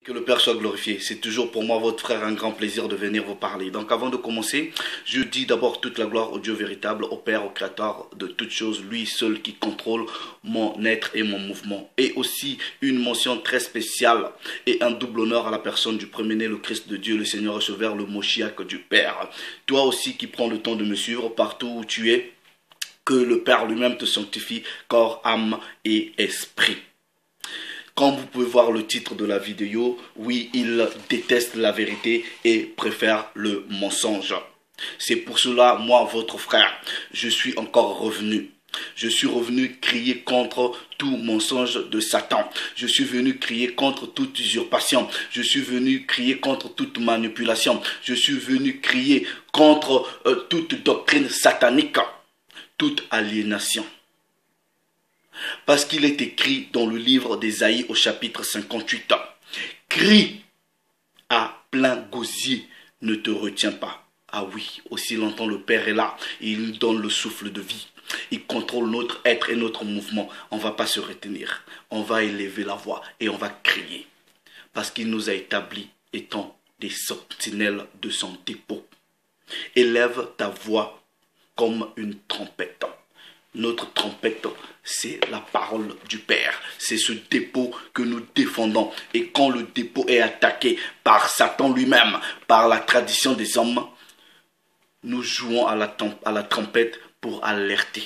Que le Père soit glorifié. C'est toujours pour moi, votre frère, un grand plaisir de venir vous parler. Donc avant de commencer, je dis d'abord toute la gloire au Dieu véritable, au Père, au Créateur de toutes choses, lui seul qui contrôle mon être et mon mouvement. Et aussi une mention très spéciale et un double honneur à la personne du premier-né, le Christ de Dieu, le Seigneur et Sauveur, le Moshiach du Père. Toi aussi qui prends le temps de me suivre partout où tu es, que le Père lui-même te sanctifie, corps, âme et esprit. Comme vous pouvez voir le titre de la vidéo, oui, il déteste la vérité et préfère le mensonge. C'est pour cela, moi, votre frère, je suis encore revenu. Je suis revenu crier contre tout mensonge de Satan. Je suis venu crier contre toute usurpation. Je suis venu crier contre toute manipulation. Je suis venu crier contre toute doctrine satanique, toute aliénation. Parce qu'il est écrit dans le livre d'Ésaïe au chapitre 58. Crie à plein gosier, ne te retiens pas. Ah oui, aussi longtemps le Père est là et il nous donne le souffle de vie. Il contrôle notre être et notre mouvement. On ne va pas se retenir. On va élever la voix et on va crier. Parce qu'il nous a établis étant des sentinelles de son dépôt. Élève ta voix comme une trompette. Notre trompette, c'est la parole du Père. C'est ce dépôt que nous défendons. Et quand le dépôt est attaqué par Satan lui-même, par la tradition des hommes, nous jouons à la trompette pour alerter.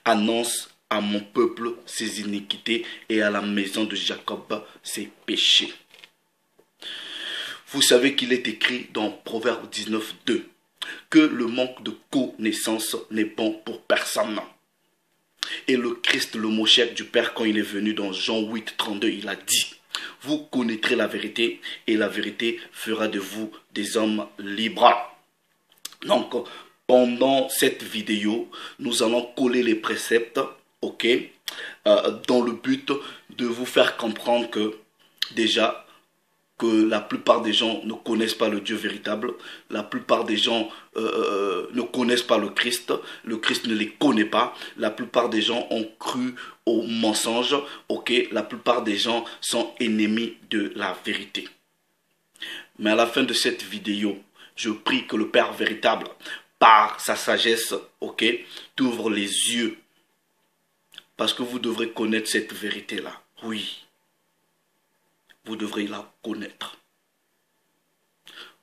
Annonce à mon peuple ses iniquités et à la maison de Jacob ses péchés. Vous savez qu'il est écrit dans Proverbe 19, 2. Que le manque de connaissance n'est bon pour personne. Et le Christ, le Moshiach du Père, quand il est venu dans Jean 8, 32, il a dit, vous connaîtrez la vérité et la vérité fera de vous des hommes libres. Donc, pendant cette vidéo, nous allons coller les préceptes, ok, dans le but de vous faire comprendre que déjà, que la plupart des gens ne connaissent pas le Dieu véritable, la plupart des gens ne connaissent pas le Christ ne les connaît pas, la plupart des gens ont cru aux mensonges, ok, la plupart des gens sont ennemis de la vérité. Mais à la fin de cette vidéo, je prie que le Père véritable, par sa sagesse, ok, t'ouvre les yeux, parce que vous devrez connaître cette vérité-là, oui. Vous devrez la connaître.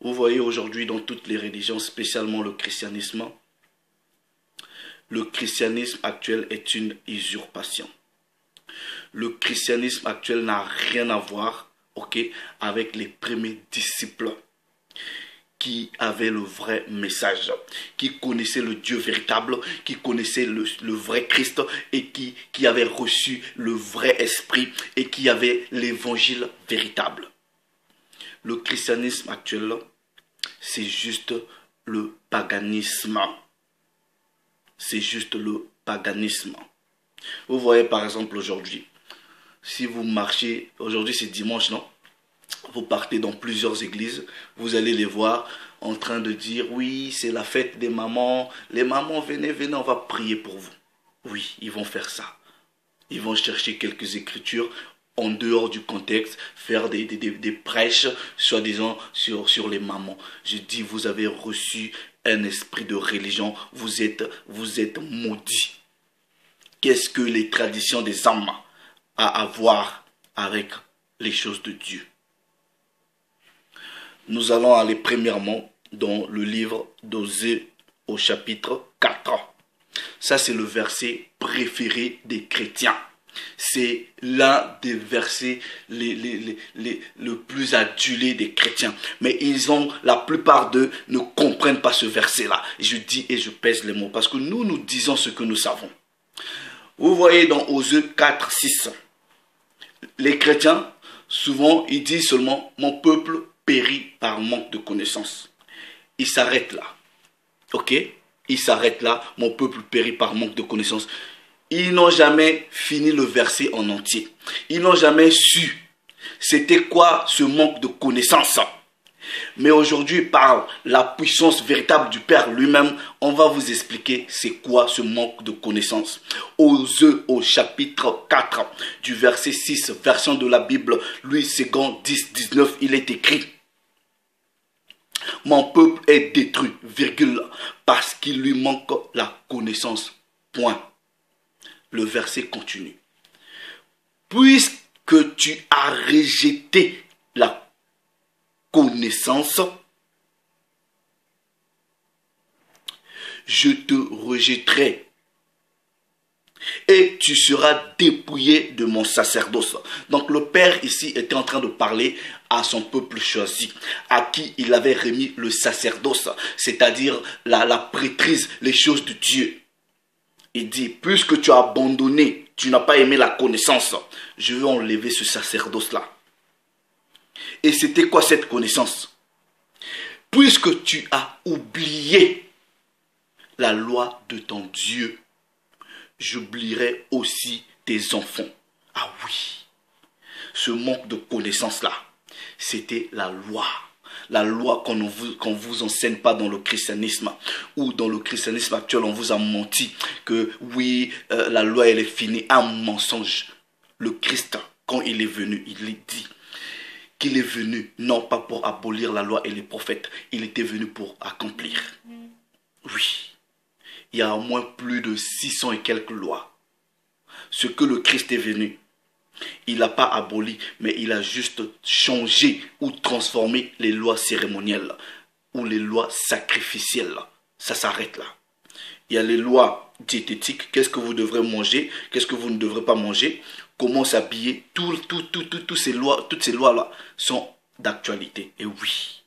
Vous voyez aujourd'hui dans toutes les religions, spécialement le christianisme actuel est une usurpation. Le christianisme actuel n'a rien à voir, ok, avec les premiers disciples qui avaient le vrai message, qui connaissaient le Dieu véritable, qui connaissaient le vrai Christ et qui avaient reçu le vrai esprit et qui avaient l'évangile véritable. Le christianisme actuel, c'est juste le paganisme. C'est juste le paganisme. Vous voyez par exemple aujourd'hui, si vous marchez, aujourd'hui c'est dimanche, non? Vous partez dans plusieurs églises, vous allez les voir en train de dire, oui, c'est la fête des mamans, les mamans, venez, venez, on va prier pour vous. Oui, ils vont faire ça. Ils vont chercher quelques écritures en dehors du contexte, faire des prêches, soi-disant, sur les mamans. Je dis, vous avez reçu un esprit de religion, vous êtes maudits. Qu'est-ce que les traditions des hommes ont à voir avec les choses de Dieu? Nous allons aller premièrement dans le livre d'Osée au chapitre 4. Ça, c'est le verset préféré des chrétiens. C'est l'un des versets le plus adulé des chrétiens. Mais la plupart d'eux ne comprennent pas ce verset-là. Je dis et je pèse les mots parce que nous disons ce que nous savons. Vous voyez dans Osée 4, 6. Les chrétiens, souvent, ils disent seulement « Mon peuple périt par manque de connaissance ». Il s'arrête là. Ok? Il s'arrête là. Mon peuple périt par manque de connaissance. Ils n'ont jamais fini le verset en entier. Ils n'ont jamais su c'était quoi ce manque de connaissance. Mais aujourd'hui, par la puissance véritable du Père lui-même, on va vous expliquer c'est quoi ce manque de connaissance. Aux Œufs, au chapitre 4 du verset 6, version de la Bible, Louis II 10-19, il est écrit: mon peuple est détruit, virgule, parce qu'il lui manque la connaissance. Point. Le verset continue. Puisque tu as rejeté la connaissance, je te rejetterai et tu seras dépouillé de mon sacerdoce. Donc le Père ici était en train de parler à son peuple choisi, à qui il avait remis le sacerdoce, c'est-à-dire la prêtrise, les choses de Dieu. Il dit, puisque tu as abandonné, tu n'as pas aimé la connaissance, je vais enlever ce sacerdoce-là. Et c'était quoi cette connaissance? Puisque tu as oublié la loi de ton Dieu, j'oublierai aussi tes enfants. Ah oui, ce manque de connaissance-là, c'était la loi. La loi qu'on ne vous enseigne pas dans le christianisme. Ou dans le christianisme actuel, on vous a menti que oui, la loi elle est finie. Un mensonge. Le Christ, quand il est venu, il est dit qu'il est venu non pas pour abolir la loi et les prophètes. Il était venu pour accomplir. Oui. Il y a au moins plus de 600 et quelques lois. Ce que le Christ est venu, il n'a pas aboli, mais il a juste changé ou transformé les lois cérémonielles ou les lois sacrificielles. Ça s'arrête là. Il y a les lois diététiques. Qu'est-ce que vous devrez manger? Qu'est-ce que vous ne devrez pas manger? Comment s'habiller? Toutes ces lois-là sont d'actualité. Et oui,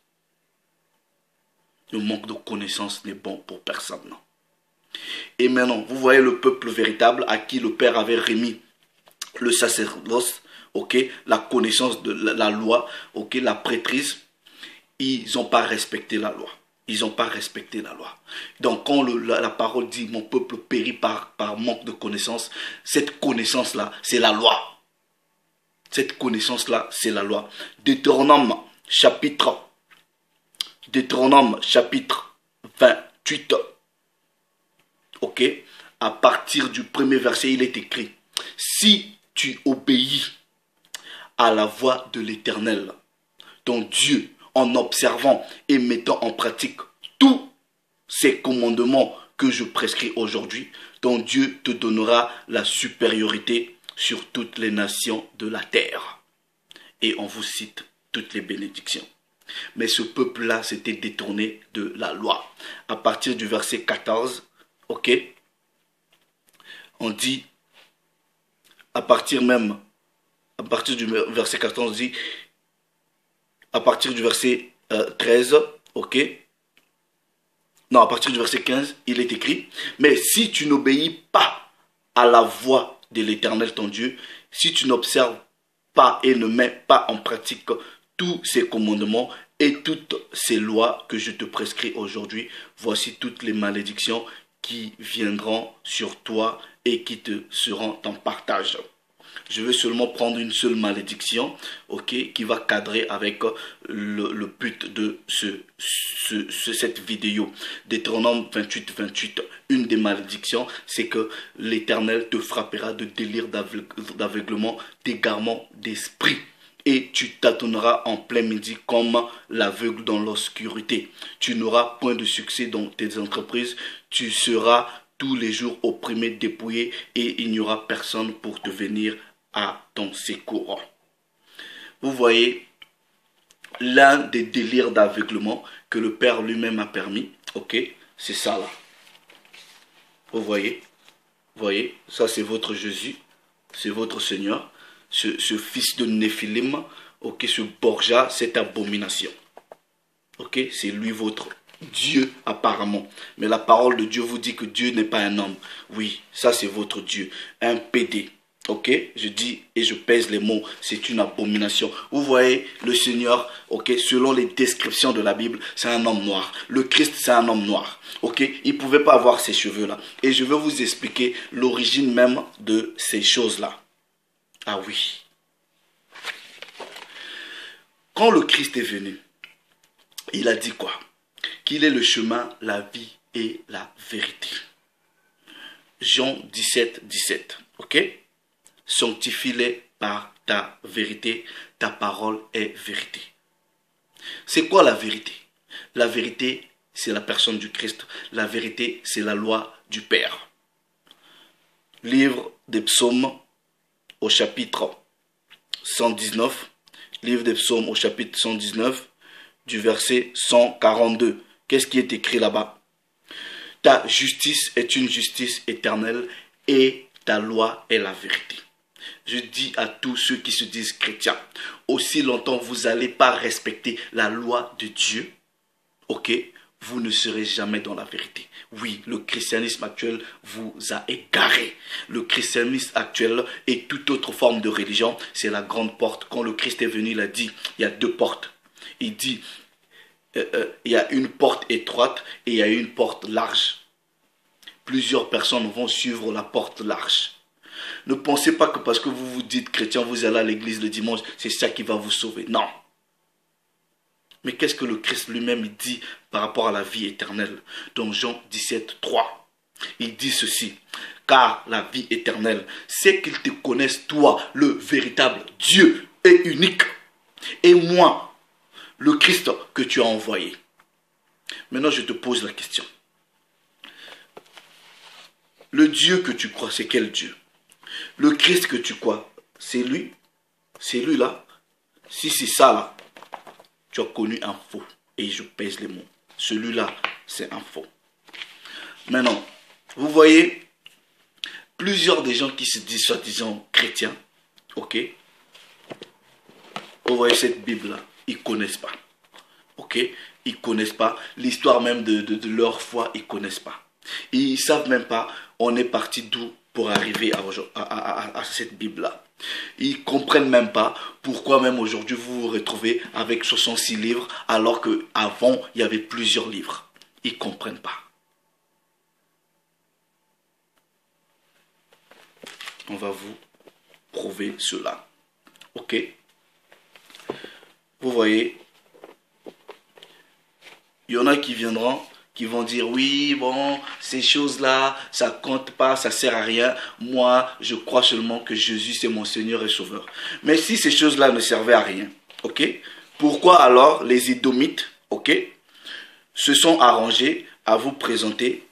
le manque de connaissance n'est bon pour personne. Non. Et maintenant, vous voyez le peuple véritable à qui le Père avait remis le sacerdoce, ok, la connaissance de la loi, ok, la prêtrise. Ils n'ont pas respecté la loi. Ils n'ont pas respecté la loi. Donc quand la parole dit mon peuple périt par manque de connaissance, cette connaissance-là, c'est la loi. Cette connaissance-là, c'est la loi. Deutéronome chapitre 28. Ok, à partir du premier verset, il est écrit: si tu obéis à la voix de l'Éternel, ton Dieu, en observant et mettant en pratique tous ces commandements que je prescris aujourd'hui, ton Dieu te donnera la supériorité sur toutes les nations de la terre. Et on vous cite toutes les bénédictions. Mais ce peuple-là s'était détourné de la loi. À partir du verset 14, ok, on dit, à partir du verset 14, on dit, à partir du verset 13, ok, non, à partir du verset 15, il est écrit, mais si tu n'obéis pas à la voix de l'Éternel ton Dieu, si tu n'observes pas et ne mets pas en pratique tous ces commandements et toutes ces lois que je te prescris aujourd'hui, voici toutes les malédictions qui viendront sur toi et qui te seront en partage. Je vais seulement prendre une seule malédiction, ok, qui va cadrer avec le but de cette vidéo. Deutéronome 28. Une des malédictions, c'est que l'Éternel te frappera de délire d'aveuglement, d'égarement d'esprit. Et tu tâtonneras en plein midi comme l'aveugle dans l'obscurité. Tu n'auras point de succès dans tes entreprises. Tu seras tous les jours opprimé, dépouillé, et il n'y aura personne pour te venir à ton secours. Vous voyez, l'un des délires d'aveuglement que le Père lui-même a permis, ok, c'est ça là. Vous voyez, ça c'est votre Jésus, c'est votre Seigneur, ce fils de Néphilim, ok, ce Borgia, cette abomination. Ok, c'est lui votre Dieu apparemment. Mais la parole de Dieu vous dit que Dieu n'est pas un homme. Oui, ça c'est votre Dieu, un PD. Ok, je dis et je pèse les mots, c'est une abomination. Vous voyez, le Seigneur, ok, selon les descriptions de la Bible, c'est un homme noir. Le Christ, c'est un homme noir. Ok, il ne pouvait pas avoir ces cheveux-là. Et je vais vous expliquer l'origine même de ces choses-là. Ah oui. Quand le Christ est venu, il a dit quoi? Qu'il est le chemin, la vie et la vérité. Jean 17, 17. Ok? Sanctifie-les par ta vérité. Ta parole est vérité. C'est quoi la vérité? La vérité, c'est la personne du Christ. La vérité, c'est la loi du Père. Livre des psaumes au chapitre 119. Livre des psaumes au chapitre 119 du verset 142. Qu'est-ce qui est écrit là-bas? Ta justice est une justice éternelle et ta loi est la vérité. Je dis à tous ceux qui se disent chrétiens, aussi longtemps vous n'allez pas respecter la loi de Dieu, ok, vous ne serez jamais dans la vérité. Oui, le christianisme actuel vous a égaré. Le christianisme actuel et toute autre forme de religion, c'est la grande porte. Quand le Christ est venu, il a dit, il y a deux portes. Il dit, il y a une porte étroite et il y a une porte large. Plusieurs personnes vont suivre la porte large. Ne pensez pas que parce que vous vous dites chrétien, vous allez à l'église le dimanche, c'est ça qui va vous sauver. Non. Mais qu'est-ce que le Christ lui-même dit par rapport à la vie éternelle? Dans Jean 17, 3, il dit ceci. Car la vie éternelle, c'est qu'ils te connaissent, toi, le véritable Dieu et unique. Et moi, le Christ que tu as envoyé. Maintenant, je te pose la question. Le Dieu que tu crois, c'est quel Dieu? Le Christ que tu crois, c'est lui? C'est lui là? Si c'est ça là, tu as connu un faux. Et je pèse les mots. Celui-là, c'est un faux. Maintenant, vous voyez, plusieurs des gens qui se disent soi-disant chrétiens, ok? Vous voyez cette Bible-là, ils ne connaissent pas. Ok? Ils ne connaissent pas. L'histoire même de leur foi, ils ne connaissent pas. Ils ne savent même pas, on est parti d'où pour arriver à cette Bible-là. Ils ne comprennent même pas pourquoi même aujourd'hui vous vous retrouvez avec 66 livres alors qu'avant il y avait plusieurs livres. Ils ne comprennent pas. On va vous prouver cela. Ok? Vous voyez, il y en a qui viendront, qui vont dire oui, bon, ces choses-là, ça compte pas, ça sert à rien. Moi, je crois seulement que Jésus, c'est mon Seigneur et Sauveur. Mais si ces choses-là ne servaient à rien, ok, pourquoi alors les Édomites, ok, se sont arrangés à vous présenter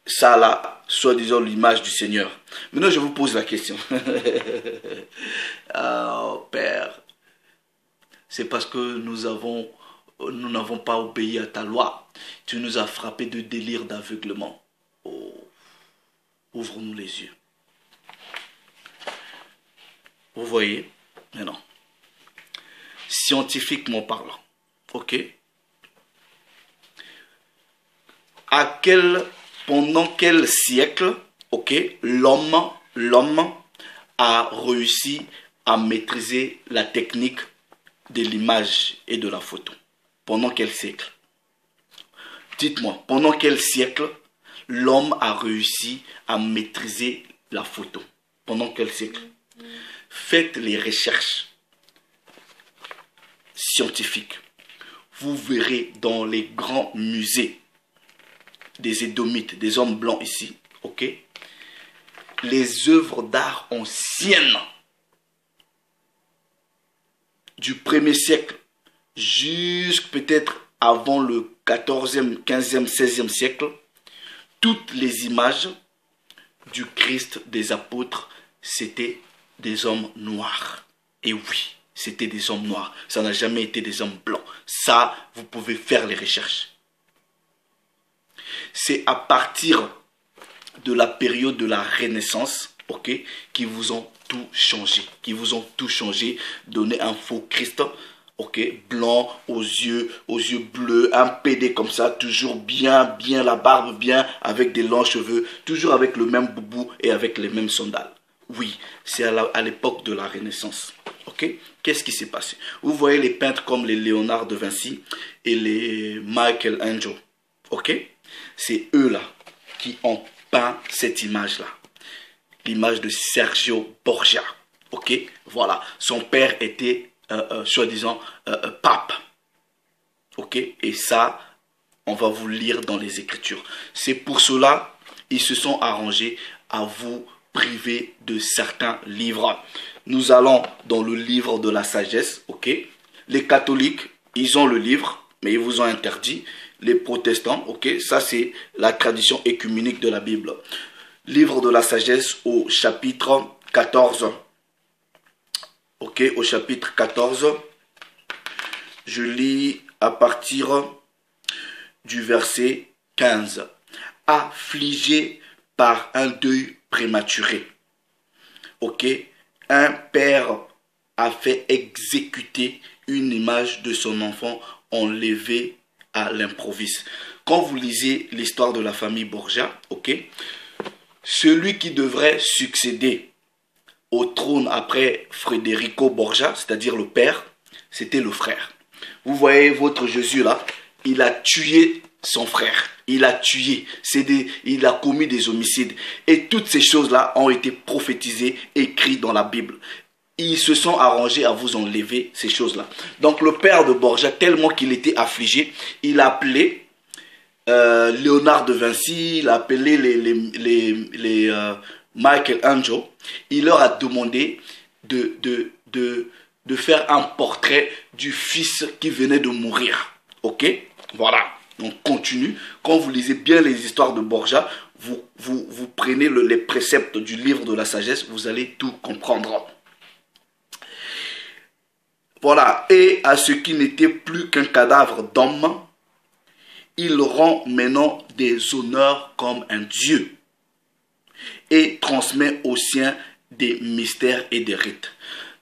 ça là, soi-disant l'image du Seigneur? Maintenant, je vous pose la question. Oh, Père, c'est parce que nous n'avons pas obéi à ta loi. Tu nous as frappés de délire d'aveuglement. Oh, ouvre-nous les yeux. Vous voyez, maintenant, scientifiquement parlant, ok, pendant quel siècle, ok, l'homme a réussi à maîtriser la technique de l'image et de la photo? Pendant quel siècle? Dites-moi, pendant quel siècle l'homme a réussi à maîtriser la photo? Pendant quel siècle? Faites les recherches scientifiques. Vous verrez dans les grands musées des Édomites, des hommes blancs ici, ok, les œuvres d'art anciennes du 1er siècle jusqu'à peut-être avant le 14e, 15e, 16e siècle, toutes les images du Christ, des apôtres, c'était des hommes noirs. Et oui, c'était des hommes noirs. Ça n'a jamais été des hommes blancs. Ça, vous pouvez faire les recherches. C'est à partir de la période de la Renaissance, ok, qui vous ont tout changé, donné un faux Christ, ok, blanc, aux yeux bleus, un PD comme ça, toujours bien, la barbe bien, avec des longs cheveux, toujours avec le même boubou et avec les mêmes sandales. Oui, c'est à l'époque de la Renaissance. Ok, qu'est-ce qui s'est passé? Vous voyez les peintres comme les Léonard de Vinci et les Michelangelo. Ok, c'est eux là qui ont peint cette image-là. L'image de Sergio Borgia. Ok, voilà. Son père était, soi-disant, pape. Ok? Et ça, on va vous lire dans les Écritures. C'est pour cela, ils se sont arrangés à vous priver de certains livres. Nous allons dans le livre de la sagesse, ok? Les catholiques, ils ont le livre, mais ils vous ont interdit. Les protestants, ok? Ça, c'est la tradition écuménique de la Bible. Livre de la sagesse au chapitre 14. Ok? Au chapitre 14, je lis à partir du verset 15. Affligé par un deuil prématuré. Ok? Un père a fait exécuter une image de son enfant enlevée à l'improviste. Quand vous lisez l'histoire de la famille Borgia, ok? Celui qui devrait succéder au trône après Federico Borgia, c'est-à-dire le père, c'était le frère. Vous voyez votre Jésus là, il a tué son frère. Il a tué. Il a commis des homicides. Et toutes ces choses-là ont été prophétisées, écrites dans la Bible. Ils se sont arrangés à vous enlever ces choses-là. Donc le père de Borgia, tellement qu'il était affligé, il a appelé Léonard de Vinci, il a appelé les Michelangelo. Il leur a demandé de faire un portrait du fils qui venait de mourir. Ok? Voilà. Donc continue. Quand vous lisez bien les histoires de Borgia, vous prenez les préceptes du livre de la sagesse, vous allez tout comprendre. Voilà. Et à ce qui n'était plus qu'un cadavre d'homme, il rend maintenant des honneurs comme un dieu et transmet aux siens des mystères et des rites.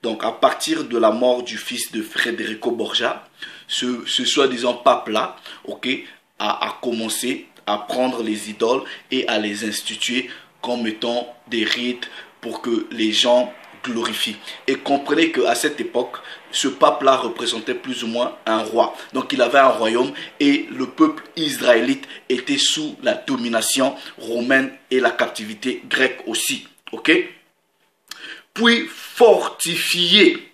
Donc à partir de la mort du fils de Federico Borgia, ce soi-disant pape-là, ok, a commencé à prendre les idoles et à les instituer comme étant des rites pour que les gens glorifient. Et comprenez qu'à cette époque, ce pape-là représentait plus ou moins un roi. Donc il avait un royaume et le peuple israélite était sous la domination romaine et la captivité grecque aussi. Ok? Puis fortifié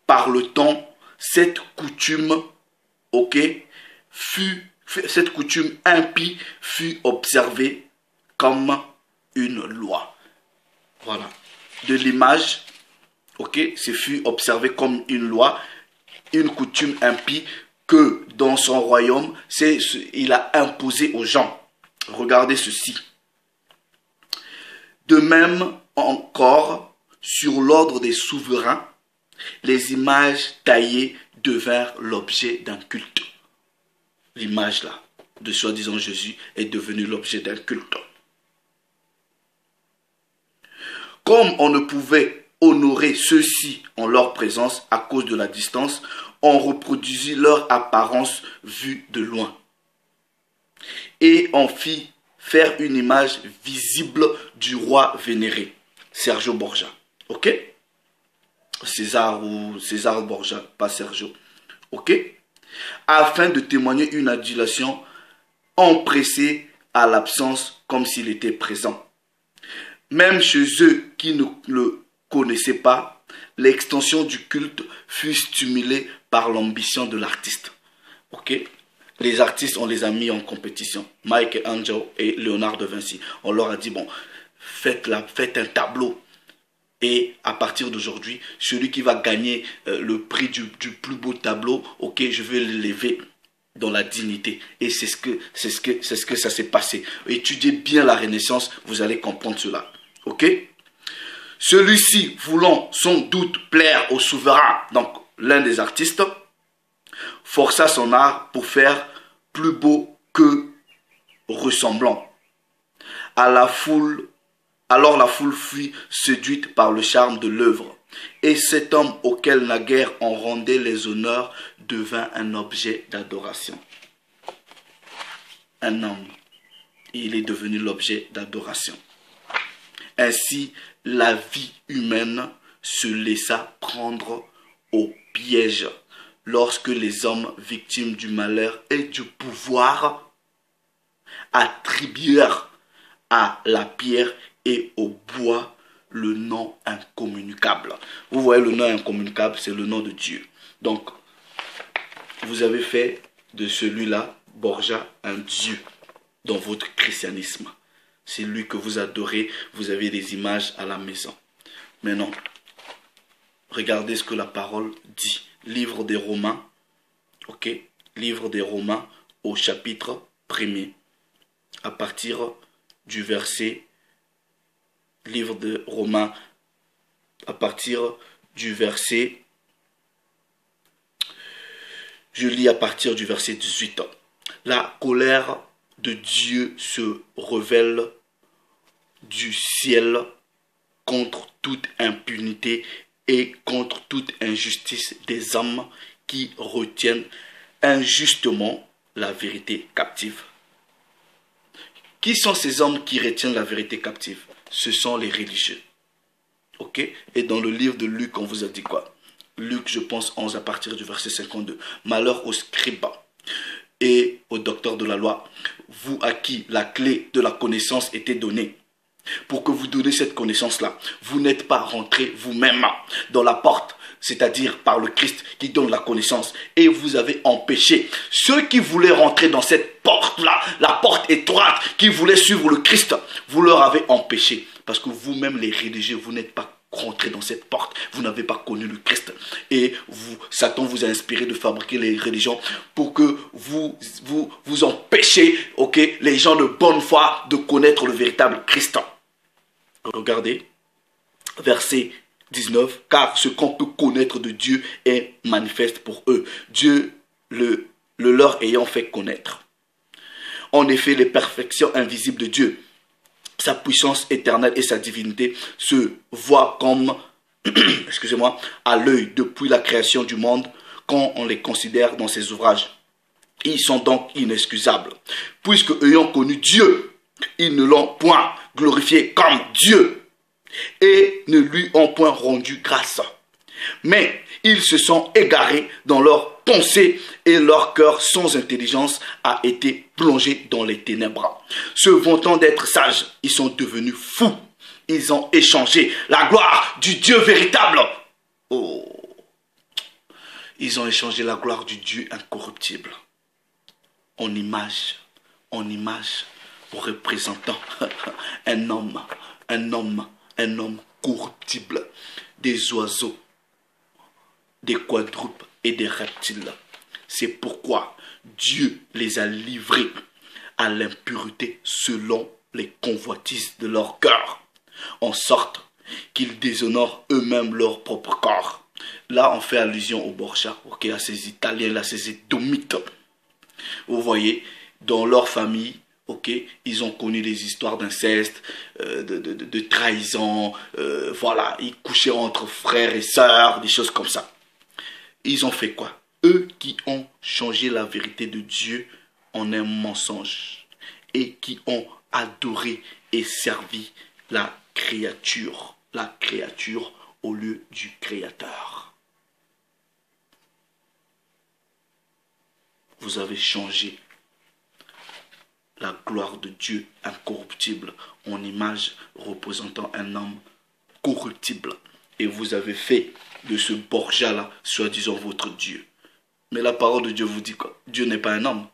par le temps, cette coutume, ok, cette coutume impie fut observée comme une loi. Voilà. De l'image, ok, ce fut observé comme une loi, une coutume impie que dans son royaume, il a imposé aux gens. Regardez ceci. De même encore, sur l'ordre des souverains, les images taillées devinrent l'objet d'un culte. L'image là, de soi-disant Jésus, est devenue l'objet d'un culte. Comme on ne pouvait honorer ceux-ci en leur présence à cause de la distance, on reproduisit leur apparence vue de loin. Et on fit faire une image visible du roi vénéré, Sergio Borgia. Ok? César Borgia, pas Sergio. Ok? Afin de témoigner une adulation empressée à l'absence comme s'il était présent. Même chez eux qui ne le connaissaient pas, l'extension du culte fut stimulée par l'ambition de l'artiste. Ok? Les artistes, on les a mis en compétition. Michelangelo et Léonard de Vinci. On leur a dit, bon, faites un tableau. Et à partir d'aujourd'hui, celui qui va gagner le prix du plus beau tableau, ok, je vais l'élever dans la dignité. Et c'est ce que ça s'est passé. Étudiez bien la Renaissance, vous allez comprendre cela. Ok? Celui-ci, voulant sans doute plaire au souverain, donc l'un des artistes, força son art pour faire plus beau que ressemblant. Alors la foule fut séduite par le charme de l'œuvre. Et cet homme auquel naguère on rendait les honneurs devint un objet d'adoration. Un homme, il est devenu l'objet d'adoration. Ainsi, la vie humaine se laissa prendre au piège lorsque les hommes victimes du malheur et du pouvoir attribuèrent à la pierre et au bois le nom incommunicable. Vous voyez, le nom incommunicable, c'est le nom de Dieu. Donc, vous avez fait de celui-là, Borja, un Dieu dans votre christianisme. C'est lui que vous adorez, vous avez des images à la maison. Maintenant, regardez ce que la parole dit. Livre des Romains, ok? Livre des Romains au chapitre 1er, à partir du verset, livre de Romains, à partir du verset, je lis à partir du verset 18. La colère de Dieu se révèle du ciel contre toute impunité et contre toute injustice des hommes qui retiennent injustement la vérité captive. Qui sont ces hommes qui retiennent la vérité captive? Ce sont les religieux. Ok? Et dans le livre de Luc, on vous a dit quoi? Luc, je pense, 11 à partir du verset 52. Malheur aux scribes et aux docteurs de la loi, vous à qui la clé de la connaissance était donnée. Pour que vous donniez cette connaissance-là, vous n'êtes pas rentré vous-même dans la porte, c'est-à-dire par le Christ qui donne la connaissance. Et vous avez empêché ceux qui voulaient rentrer dans cette porte-là, la porte étroite, qui voulaient suivre le Christ, vous leur avez empêché. Parce que vous-même, les religieux, vous n'êtes pas rentré dans cette porte, vous n'avez pas connu le Christ. Et Satan vous a inspiré de fabriquer les religions pour que vous empêchiez, ok, les gens de bonne foi de connaître le véritable Christ. Regardez, verset 19, car ce qu'on peut connaître de Dieu est manifeste pour eux, Dieu le leur ayant fait connaître. En effet, les perfections invisibles de Dieu, sa puissance éternelle et sa divinité se voient comme, excusez-moi, à l'œil depuis la création du monde quand on les considère dans ses ouvrages. Ils sont donc inexcusables, puisque ayant connu Dieu, ils ne l'ont point glorifié comme Dieu et ne lui ont point rendu grâce. Mais ils se sont égarés dans leurs pensées et leur cœur sans intelligence a été plongé dans les ténèbres. Se vantant d'être sages, ils sont devenus fous. Ils ont échangé la gloire du Dieu véritable. Oh, ils ont échangé la gloire du Dieu incorruptible en image représentant un homme corruptible, des oiseaux, des quadrupes et des reptiles. C'est pourquoi Dieu les a livrés à l'impureté selon les convoitises de leur cœur, en sorte qu'ils déshonorent eux-mêmes leur propre corps. Là, on fait allusion au Borja, okay, à ces Italiens, à ces Édomites. Vous voyez, dans leur famille, ok, ils ont connu des histoires d'inceste, de trahison, voilà, ils couchaient entre frères et sœurs, des choses comme ça. Ils ont fait quoi? Eux qui ont changé la vérité de Dieu en un mensonge et qui ont adoré et servi la créature au lieu du Créateur. Vous avez changé la gloire de Dieu incorruptible en image représentant un homme corruptible. Et vous avez fait de ce Borja-là, soi-disant votre Dieu. Mais la parole de Dieu vous dit quoi? Dieu n'est pas un homme.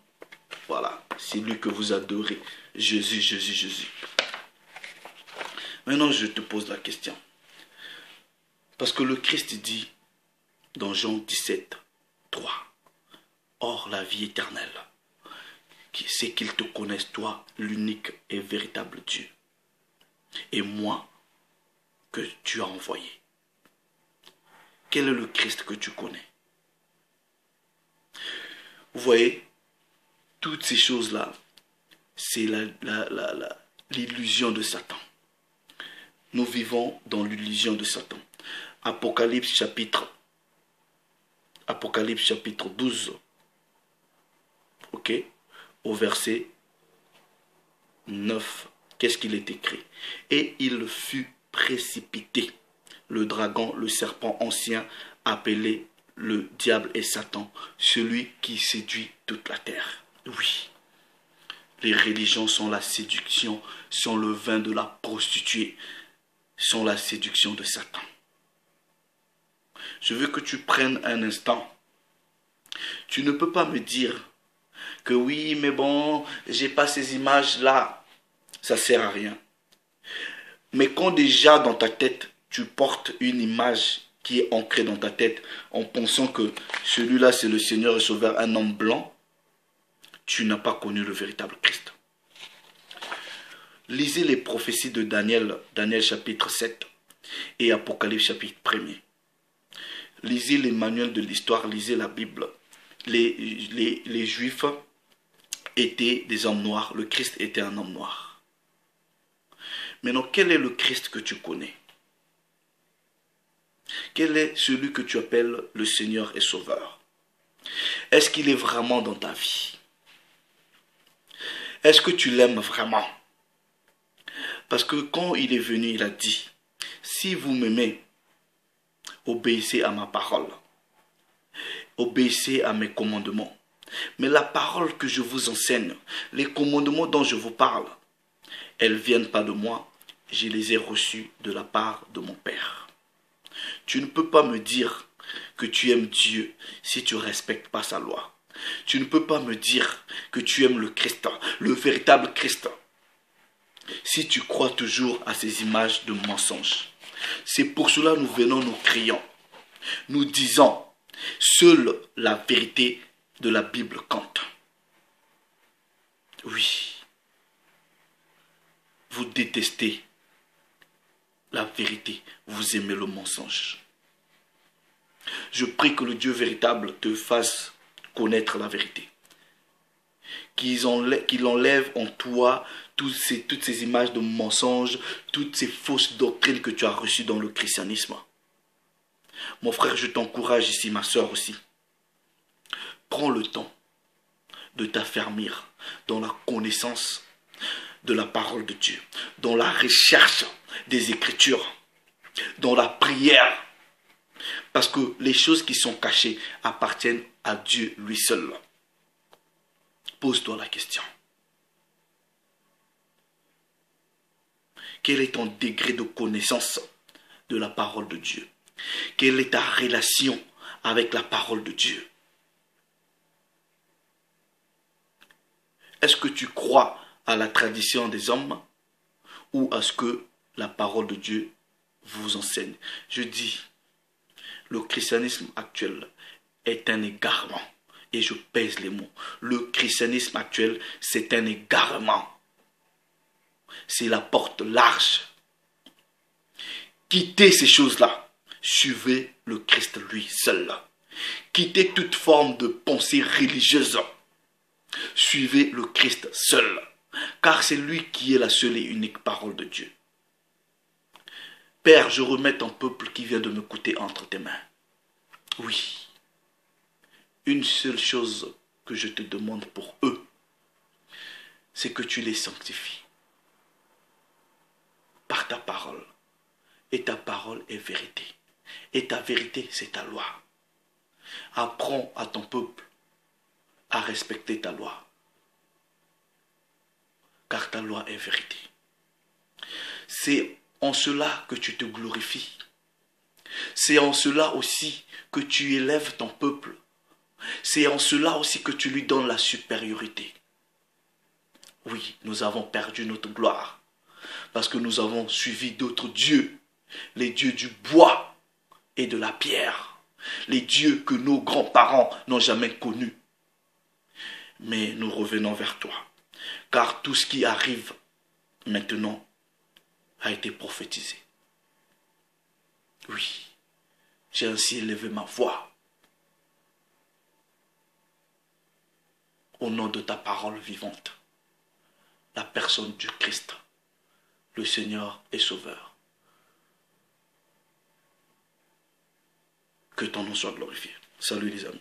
Voilà, c'est lui que vous adorez. Jésus, Jésus, Jésus. Maintenant, je te pose la question. Parce que le Christ dit dans Jean 17, 3, or la vie éternelle, c'est qu'ils te connaissent, toi, l'unique et véritable Dieu, et moi, que tu as envoyé. Quel est le Christ que tu connais? Vous voyez, toutes ces choses-là, c'est l'illusion de Satan. Nous vivons dans l'illusion de Satan. Apocalypse chapitre 12, ok, au verset 9, qu'est-ce qu'il est écrit? Et il fut précipité, le dragon, le serpent ancien, appelé le diable et Satan, celui qui séduit toute la terre. Oui, les religions sont la séduction, sont le vin de la prostituée, sont la séduction de Satan. Je veux que tu prennes un instant. Tu ne peux pas me dire Que oui, mais bon, j'ai pas ces images-là. Ça sert à rien. Mais quand déjà dans ta tête, tu portes une image qui est ancrée dans ta tête en pensant que celui-là c'est le Seigneur et Sauveur, un homme blanc, tu n'as pas connu le véritable Christ. Lisez les prophéties de Daniel, Daniel chapitre 7 et Apocalypse chapitre 1er. Lisez les manuels de l'histoire, lisez la Bible. Les Juifs étaient des hommes noirs, le Christ était un homme noir. Maintenant, quel est le Christ que tu connais? Quel est celui que tu appelles le Seigneur et Sauveur? Est-ce qu'il est vraiment dans ta vie? Est-ce que tu l'aimes vraiment? Parce que quand il est venu, il a dit, si vous m'aimez, obéissez à ma parole. Obéissez à mes commandements. Mais la parole que je vous enseigne, les commandements dont je vous parle, elles ne viennent pas de moi, je les ai reçus de la part de mon Père. Tu ne peux pas me dire que tu aimes Dieu si tu ne respectes pas sa loi. Tu ne peux pas me dire que tu aimes le Christ, le véritable Christ, si tu crois toujours à ces images de mensonges. C'est pour cela que nous venons, nous crions, nous disons, seule la vérité de la Bible compte. Oui, vous détestez la vérité, vous aimez le mensonge. Je prie que le Dieu véritable te fasse connaître la vérité. Qu'il enlève en toi toutes ces images de mensonges, toutes ces fausses doctrines que tu as reçues dans le christianisme. Mon frère, je t'encourage ici, ma soeur aussi. Prends le temps de t'affermir dans la connaissance de la parole de Dieu, dans la recherche des Écritures, dans la prière. Parce que les choses qui sont cachées appartiennent à Dieu lui seul. Pose-toi la question. Quel est ton degré de connaissance de la parole de Dieu? Quelle est ta relation avec la parole de Dieu? Est-ce que tu crois à la tradition des hommes ou à ce que la parole de Dieu vous enseigne? Je dis, le christianisme actuel est un égarement. Et je pèse les mots. Le christianisme actuel, c'est un égarement. C'est la porte large. Quittez ces choses-là. Suivez le Christ lui seul. Quittez toute forme de pensée religieuse. Suivez le Christ seul. Car c'est lui qui est la seule et unique parole de Dieu. Père, je remets ton peuple qui vient de me coûter entre tes mains. Oui. Une seule chose que je te demande pour eux, c'est que tu les sanctifies par ta parole. Et ta parole est vérité. Et ta vérité, c'est ta loi. Apprends à ton peuple à respecter ta loi. Car ta loi est vérité. C'est en cela que tu te glorifies. C'est en cela aussi que tu élèves ton peuple. C'est en cela aussi que tu lui donnes la supériorité. Oui, nous avons perdu notre gloire parce que nous avons suivi d'autres dieux, les dieux du bois et de la pierre, les dieux que nos grands-parents n'ont jamais connus. Mais nous revenons vers toi, car tout ce qui arrive maintenant a été prophétisé. Oui, j'ai ainsi élevé ma voix au nom de ta parole vivante, la personne du Christ, le Seigneur et Sauveur. Que ton nom soit glorifié. Salut les amis.